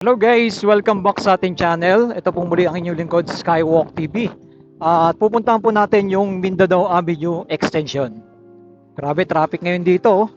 Hello guys, welcome back sa ating channel. Ito pong muli ang inyong lingkod, Skywalk TV. At pupuntahan po natin yung Mindanao Avenue Extension. Grabe traffic ngayon dito,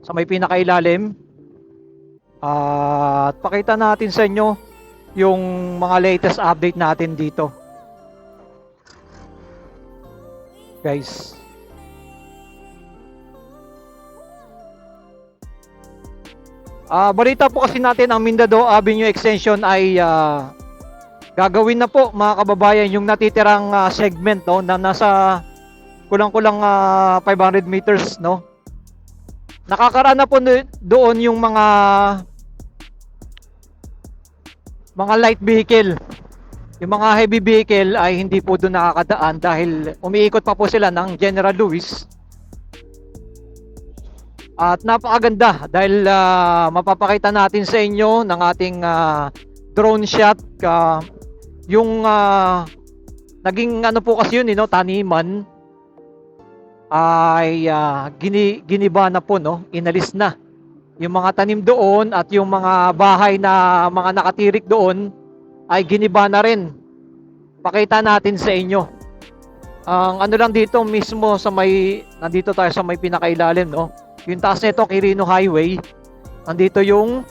sa may pinakailalim. At pakita natin sa inyo yung mga latest update natin dito. Guys. Balita po kasi natin ang Mindanao Avenue Extension ay gagawin na po mga kababayan yung natitirang segment no, na nasa kulang-kulang 500 meters no. Nakakaraan na po doon yung mga light vehicle. Yung mga heavy vehicle ay hindi po doon nakakadaan dahil umiikot pa po sila ng General Luis. At napakaganda dahil mapapakita natin sa inyo ng ating drone shot yung naging ano po kasi yun taniman ay giniba na po inalis na yung mga tanim doon at yung mga bahay na mga nakatirik doon ay giniba na rin. Pakita natin sa inyo ang ano lang dito mismo sa nandito tayo sa may pinakailalim yung taas nito, Quirino Highway. Nandito yung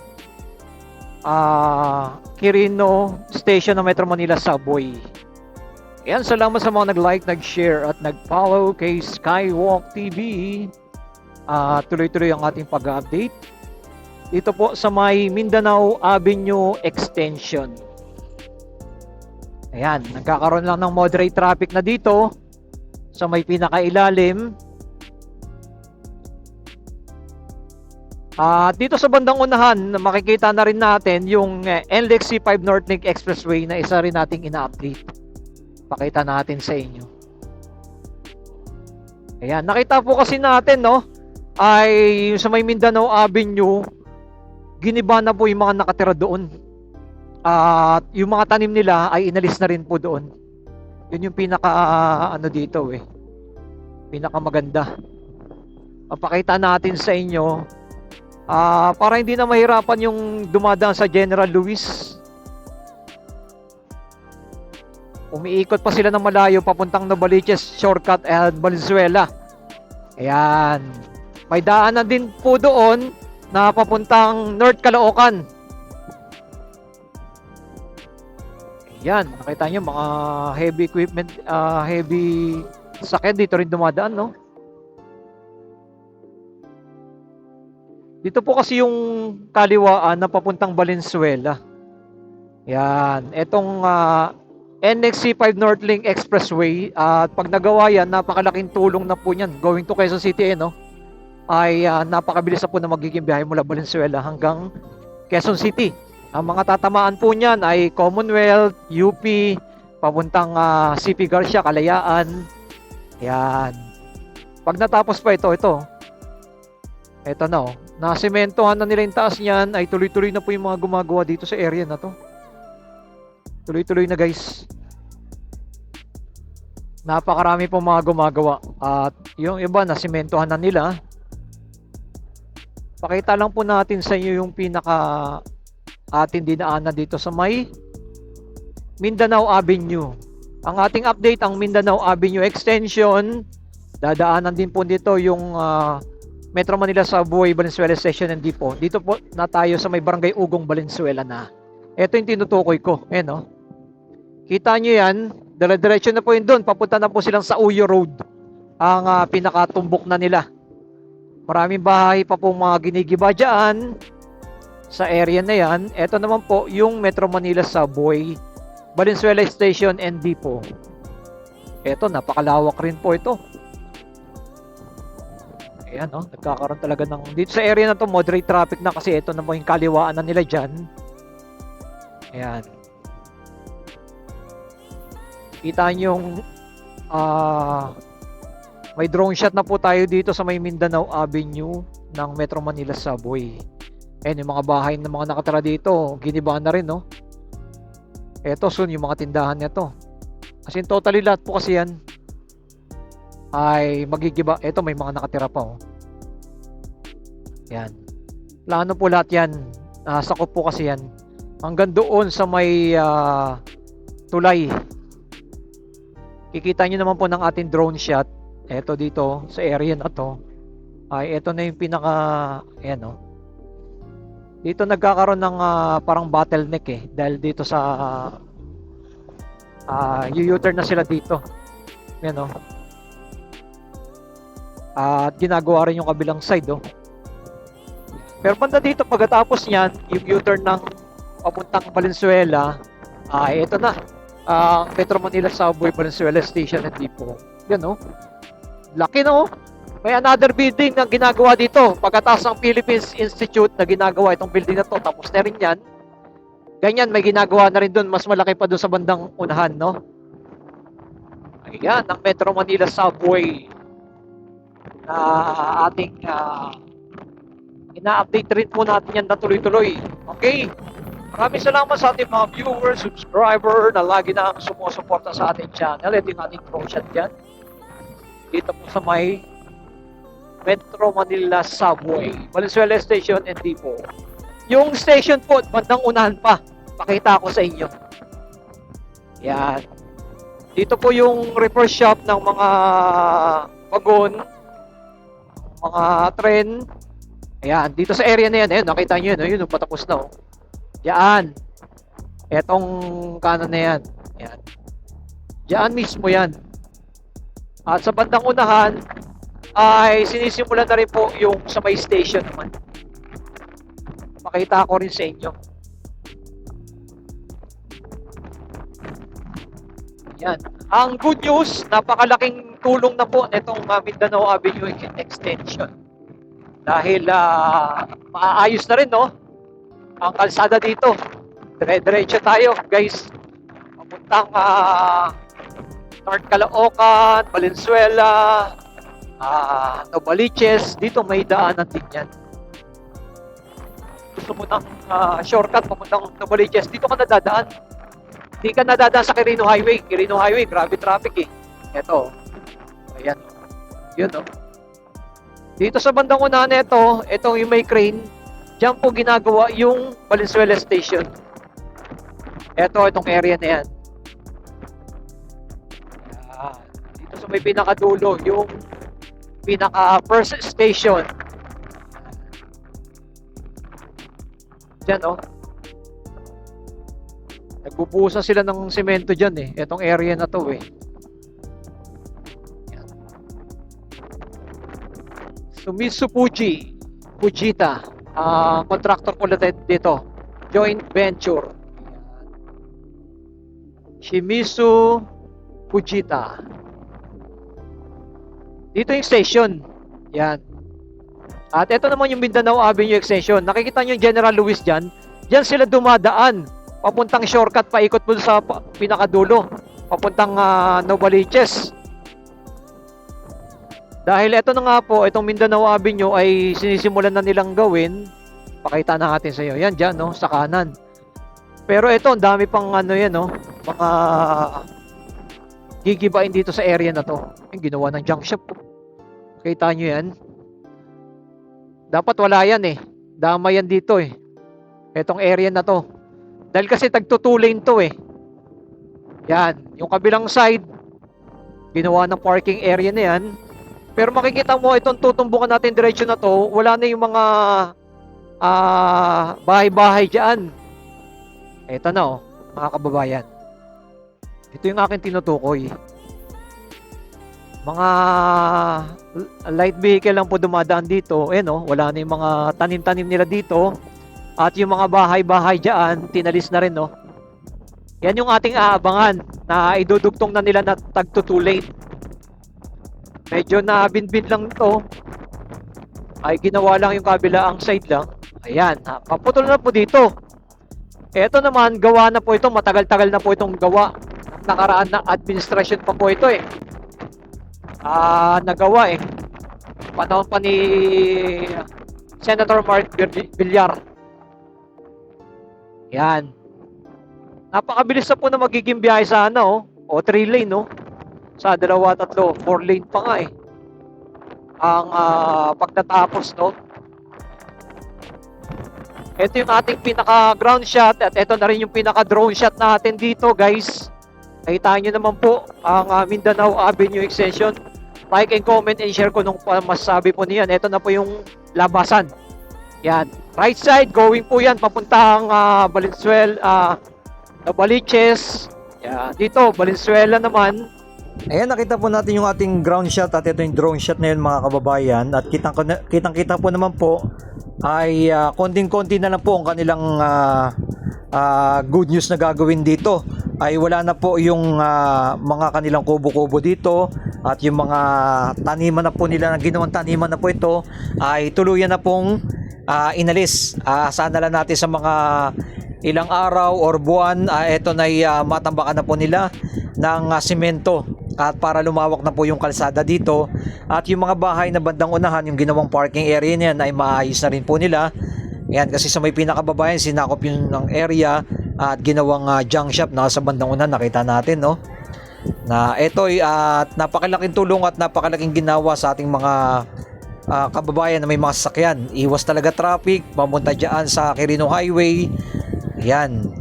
Quirino Station ng Metro Manila Subway. Ayan, salamat sa mga nag-like, nag-share at nag-follow kay Skywalk TV. Tuloy-tuloy ang ating pag-update. Dito po sa may Mindanao Avenue Extension. Ayan, nagkakaroon lang ng moderate traffic na dito sa may pinakailalim. Dito sa bandang unahan, makikita na rin natin yung NLEX C5 Northlink Expressway na isa rin nating ina-update. Pakita natin sa inyo. Ayan, nakita po kasi natin ay sa may Mindanao Avenue, giniba na po yung mga nakatira doon. At yung mga tanim nila ay inalis na rin po doon. Yun yung pinaka pinaka maganda. Papakita natin sa inyo para hindi na mahirapan yung dumadaan sa General Luis. Umiikot pa sila ng malayo papuntang Novaliches shortcut at Valenzuela. Ayan. May daanan din po doon na papuntang North Caloocan. Ayan, nakita nyo mga heavy equipment, heavy sakyan dito rin dumadaan, Dito po kasi yung kaliwaan na papuntang Valenzuela. Yan. Itong NLEX C5 Northlink Expressway. At pag nagawa yan, napakalaking tulong na po yan. Going to Quezon City, ay napakabilis na po na magiging biyahe mula Valenzuela hanggang Quezon City. Ang mga tatamaan po niyan ay Commonwealth, UP, papuntang CP Garcia, Kalayaan. Yan. Pag natapos pa ito na nasimentohan na nila yung taas niyan, ay tuloy-tuloy na po yung mga gumagawa dito sa area na to. Tuloy-tuloy na guys. Napakarami po mga gumagawa. At yung iba nasimentohan na nila. Pakita lang po natin sa inyo yung pinaka ating dinaanan dito sa may Mindanao Avenue. Ang ating update, ang Mindanao Avenue Extension. Dadaanan din po dito yung Metro Manila Subway, Valenzuela Station and Depot. Dito po na tayo sa may Barangay Ugong, Valenzuela na. Ito yung tinutukoy ko. Ayan, Kita nyo yan. Dire-diretso na po yun doon. Papunta na po silang sa Uyo Road. Ang pinakatumbok na nila. Maraming bahay pa po mga ginigiba dyan sa area na yan. Ito naman po yung Metro Manila Subway, Valenzuela Station and Depot. Ito, napakalawak rin po ito. Ayan, nagkakaroon talaga ng dito sa area na to moderate traffic na kasi ito na po yung kaliwaan na nila dyan. Ayan. Kita nyo yung may drone shot na po tayo dito sa may Mindanao Avenue ng Metro Manila Subway. Ayan, yung mga bahay na mga nakatira dito, giniba na rin, Ito, soon yung mga tindahan niya to. Kasi totally lahat po kasi yan ay magigiba. Ito may mga nakatira pa Yan. Plano po lahat yan. Sakop po kasi yan. hanggang doon sa may tulay. Kikita nyo naman po ng ating drone shot. Eto dito sa area na to ay ito na yung pinaka ayan o. Dito nagkakaroon ng parang bottleneck eh dahil dito sa u-turn na sila dito. Ayan o. At ginagawa rin yung kabilang side oh. Pero banda dito pagkatapos niyan, yung U-turn ng papuntang Valenzuela, ito na. Metro Manila Subway Valenzuela Station and Depot. Yan oh. Laki no. May another building na ginagawa dito. Pagkatapos ng Philippines Institute na ginagawa itong building na to, tapos na rin yan. Ganyan, may ginagawa na rin doon. Mas malaki pa doon sa bandang unahan, no? Ayan, ang Metro Manila Subway na ating ina-update rin po natin yan na tuloy-tuloy. Okay? Maraming salamat sa ating mga viewers, subscriber na lagi na sumusuporta sa ating channel. Ito yung ating drone shot dyan. Dito po sa may Metro Manila Subway, Valenzuela Station and Depot. Yung station po, bandang unahan pa. Pakita ko sa inyo. Yan. Dito po yung repair shop ng mga wagon, mga tren. Ayan, dito sa area na yan. Ayan, nakita nyo yun. Yun, patapos na. Oh. Yan. Etong kanan na yan. Ayan. Diyan mismo yan. At sa bandang unahan, ay sinisimulan na rin po yung sa may station naman. Pakita ko rin sa inyo. Yan. Ang good news, napakalaking tulong na po nitong Mindanao Avenue Extension. Dahil maaayos na rin no ang kalsada dito. Dire-diretso tayo guys. Papuntang North Caloocan, Valenzuela, Novaliches, dito may daanan din yan. Gusto mo ng shortcut papuntang Novaliches, dito ka nadadaan. Hindi ka nadadaan sa Quirino Highway. Quirino Highway, grabe traffic eh. Ito. Ayan. Yun oh. Dito sa bandang unahan nito, itong yung may crane, diyan po ginagawa yung Valenzuela Station. Ito, itong area na yan. Dito sa may pinakadulo, yung pinaka first station. Diyan oh. Nagbubuhusan sila ng semento dyan eh. Itong area na to eh. Yan. Sumitsu Fujita. Contractor po natin dito. Joint venture. Shimizu Fujita. Dito yung station. Yan. At ito naman yung Mindanao Avenue Extension. Nakikita nyo yung General Luis dyan. Dyan sila dumadaan. Papuntang shortcut, paikot po sa pinakadulo. Papuntang Novaliches. Dahil ito na nga po, itong Mindanao Avenue ay sinisimulan na nilang gawin. Pakita na natin sa iyo. Yan dyan, no, sa kanan. Pero ito, ang dami pang ano yan, no, mga gigibain dito sa area na to. Yung ginawa ng junk shop. Kita nyo yan. Dapat wala yan eh. Dama yan dito eh. Itong area na to. Dahil kasi tag-2 lane to eh. Yan. Yung kabilang side, ginawa ng parking area na yan. Pero makikita mo, itong tutumbukan natin diretso na to, wala na yung mga bahay-bahay dyan. Ito na oh, mga kababayan. Ito yung aking tinutukoy. Mga light vehicle lang po dumadaan dito. Oh, wala na yung mga tanim-tanim nila dito. At yung mga bahay-bahay dyan, tinalis na rin, no? Yan yung ating aabangan na idudugtong na nila na tag-2 lane. Medyo na binbin lang ito. Ay ginawa lang yung kabila ang side lang. Ayan, paputol na po dito. Ito naman, gawa na po ito. Matagal-tagal na po itong gawa. Nakaraan na administration pa po ito eh. Nagawa eh. Panahon pa ni Senator Mark Villar. Yan. Napakabilis na po na magiging biyahe sana oh. O 3 lane no. Sa 2, 3, 4 lane pa nga eh. Ang pagtatapos no. Ito yung ating pinaka ground shot at ito na rin yung pinaka drone shot natin dito guys. Nakita nyo naman po ang Mindanao Avenue Extension. Like and comment and share ko nung masasabi po niyan. Ito na po yung labasan. Yan. Right side, going po yan. Papuntang Valenzuela, Baliches. Yan. Dito, Valenzuela naman. Ayan, nakita po natin yung ating ground shot at ito yung drone shot na yun mga kababayan. At kitang-kita po naman po ay konting-konti na lang po ang kanilang good news na gagawin dito. Ay wala na po yung mga kanilang kubo-kubo dito at yung mga taniman na po nila, ginawang taniman na po ito ay tuluyan na pong inalis. Sana lang natin sa mga ilang araw or buwan ito na matambakan na po nila ng simento at para lumawak na po yung kalsada dito at yung mga bahay na bandang unahan, yung ginawang parking area niyan ay maayos na rin po nila. Yan, kasi sa may pinakababayan sinakop yung ng area at ginawang junk shop na sa bandang unahan, nakita natin no na ito ay napakalaking tulong at napakalaking ginawa sa ating mga kababayan na may mga sasakyan. Iwas talaga traffic papunta dyan sa Quirino Highway. Yan.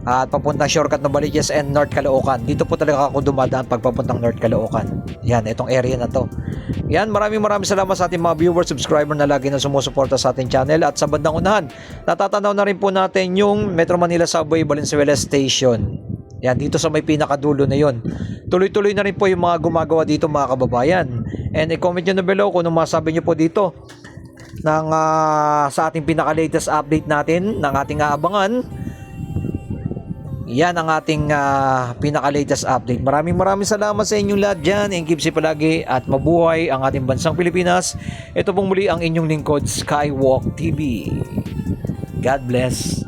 At papuntang shortcut ng Baliches and North Caloocan. Dito po talaga ako dumadaan pag papuntang North Caloocan. Yan, itong area na to. Yan, maraming salamat sa ating mga viewers, subscriber na lagi na sumusuporta sa ating channel. At sa bandang unahan, natatanaw na rin po natin yung Metro Manila Subway Valenzuela Station. Yan, dito sa may pinakadulo na yon. Tuloy-tuloy na rin po yung mga gumagawa dito mga kababayan. And i-comment nyo na below kung anong masabi nyo po dito ng, sa ating pinaka-latest update natin ng ating aabangan. Yan ang ating pinaka-latest update. Maraming salamat sa inyong lahat dyan. And keep safe palagi at mabuhay ang ating bansang Pilipinas. Ito pong muli ang inyong lingkod, Skywalk TV. God bless.